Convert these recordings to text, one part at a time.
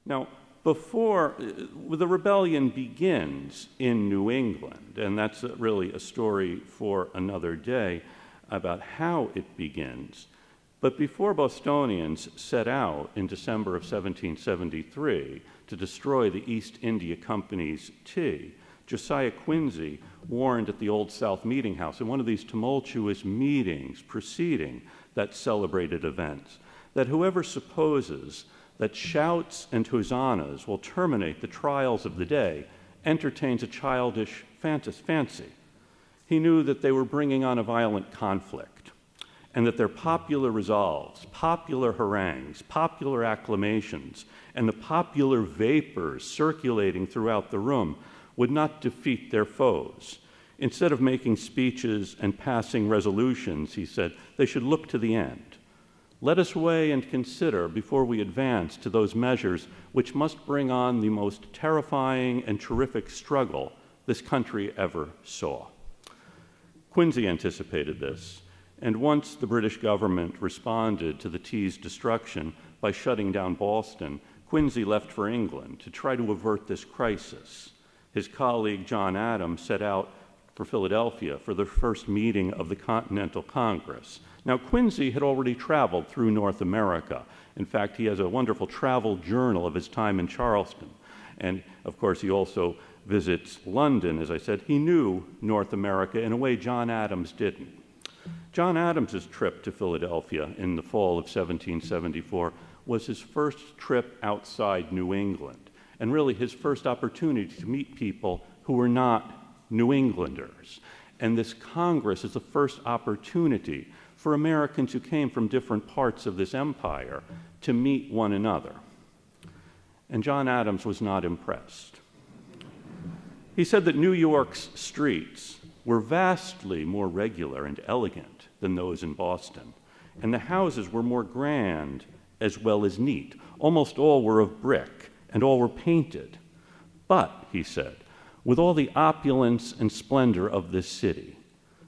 Now, the rebellion begins in New England, and that's really a story for another day about how it begins. But before Bostonians set out in December of 1773 to destroy the East India Company's tea, Josiah Quincy warned at the Old South Meeting House in one of these tumultuous meetings preceding that celebrated event, that whoever supposes that shouts and hosannas will terminate the trials of the day entertains a childish fancy. He knew that they were bringing on a violent conflict, and that their popular resolves, popular harangues, popular acclamations, and the popular vapors circulating throughout the room would not defeat their foes. Instead of making speeches and passing resolutions, he said, they should look to the end. Let us weigh and consider before we advance to those measures which must bring on the most terrifying and terrific struggle this country ever saw. Quincy anticipated this, and once the British government responded to the tea's destruction by shutting down Boston, Quincy left for England to try to avert this crisis. His colleague John Adams set out for Philadelphia for the first meeting of the Continental Congress. Now, Quincy had already traveled through North America. In fact, he has a wonderful travel journal of his time in Charleston. And, of course, he also visits London. As I said, he knew North America in a way John Adams didn't. John Adams's trip to Philadelphia in the fall of 1774 was his first trip outside New England, and really his first opportunity to meet people who were not New Englanders. And this Congress is the first opportunity for Americans who came from different parts of this empire to meet one another. And John Adams was not impressed. He said that New York's streets were vastly more regular and elegant than those in Boston, and the houses were more grand as well as neat. Almost all were of brick, and all were painted. But, he said, with all the opulence and splendor of this city,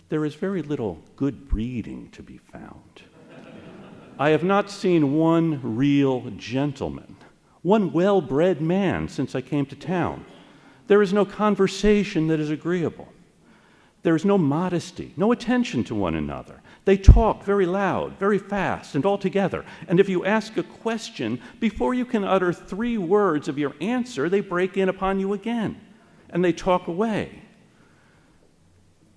there is very little good breeding to be found. I have not seen one real gentleman, one well-bred man since I came to town. There is no conversation that is agreeable. There is no modesty, no attention to one another. They talk very loud, very fast, and all together. And if you ask a question, before you can utter 3 words of your answer, they break in upon you again, and they talk away.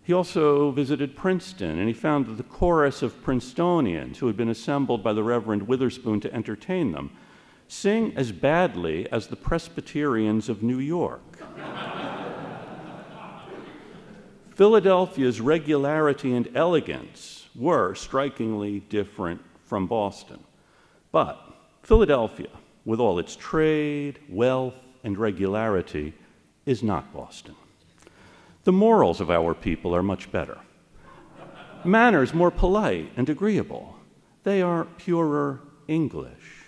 He also visited Princeton, and he found that the chorus of Princetonians who had been assembled by the Reverend Witherspoon to entertain them sing as badly as the Presbyterians of New York. Philadelphia's regularity and elegance were strikingly different from Boston. But Philadelphia, with all its trade, wealth, and regularity, is not Boston. The morals of our people are much better. Manners more polite and agreeable. They are purer English.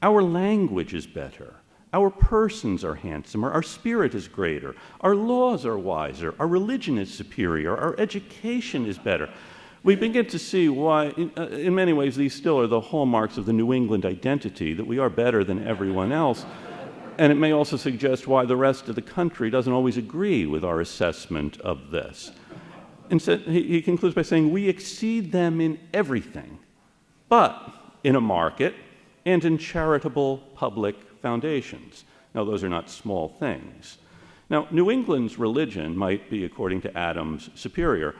Our language is better. Our persons are handsomer, our spirit is greater, our laws are wiser, our religion is superior, our education is better. We begin to see why, in many ways, these still are the hallmarks of the New England identity, that we are better than everyone else. And it may also suggest why the rest of the country doesn't always agree with our assessment of this. Instead, he concludes by saying, we exceed them in everything, but in a market and in charitable public foundations. Now, those are not small things. Now, New England's religion might be, according to Adams, superior,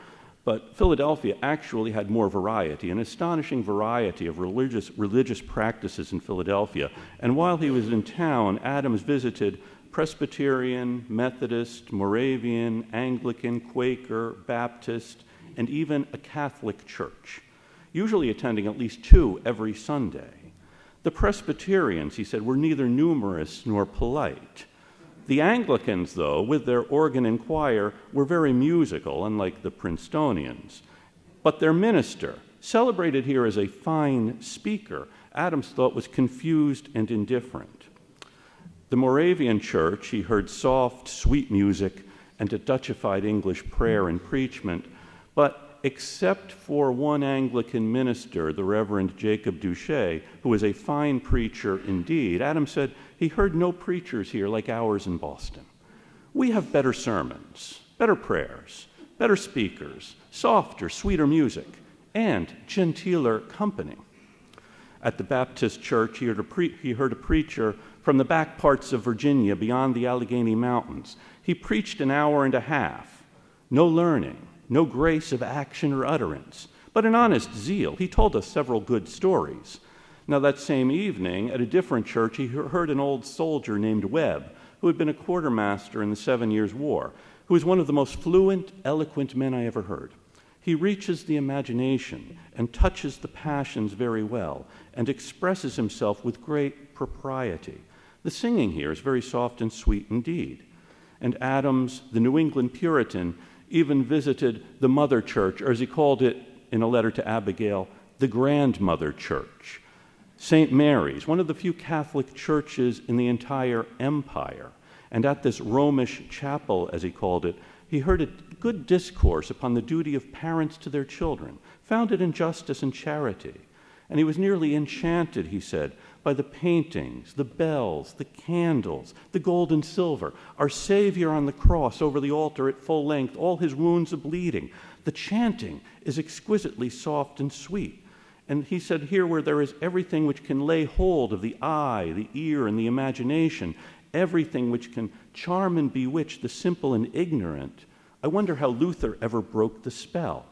but Philadelphia actually had more variety, an astonishing variety of religious practices in Philadelphia. And while he was in town, Adams visited Presbyterian, Methodist, Moravian, Anglican, Quaker, Baptist, and even a Catholic church, usually attending at least 2 every Sunday. The Presbyterians, he said, were neither numerous nor polite. The Anglicans, though, with their organ and choir, were very musical, unlike the Princetonians. But their minister, celebrated here as a fine speaker, Adams thought was confused and indifferent. The Moravian church, he heard soft, sweet music and a Dutchified English prayer and preachment, but except for one Anglican minister, the Reverend Jacob Duché, who was a fine preacher indeed, Adam said he heard no preachers here like ours in Boston. We have better sermons, better prayers, better speakers, softer, sweeter music, and genteeler company. At the Baptist church, he heard a preacher from the back parts of Virginia beyond the Allegheny Mountains. He preached an hour and a half. No learning, no grace of action or utterance, but an honest zeal. He told us several good stories. Now, that same evening, at a different church, he heard an old soldier named Webb, who had been a quartermaster in the 7 Years' War, who was one of the most fluent, eloquent men I ever heard. He reaches the imagination and touches the passions very well and expresses himself with great propriety. The singing here is very soft and sweet indeed. And Adams, the New England Puritan, even visited the Mother Church, or as he called it in a letter to Abigail, the Grandmother Church. St. Mary's, one of the few Catholic churches in the entire empire. And at this Romish chapel, as he called it, he heard a good discourse upon the duty of parents to their children, founded in justice and charity. And he was nearly enchanted, he said, by the paintings, the bells, the candles, the gold and silver, our Savior on the cross over the altar at full length, all his wounds a bleeding. The chanting is exquisitely soft and sweet. And he said, here where there is everything which can lay hold of the eye, the ear, and the imagination, everything which can charm and bewitch the simple and ignorant, I wonder how Luther ever broke the spell.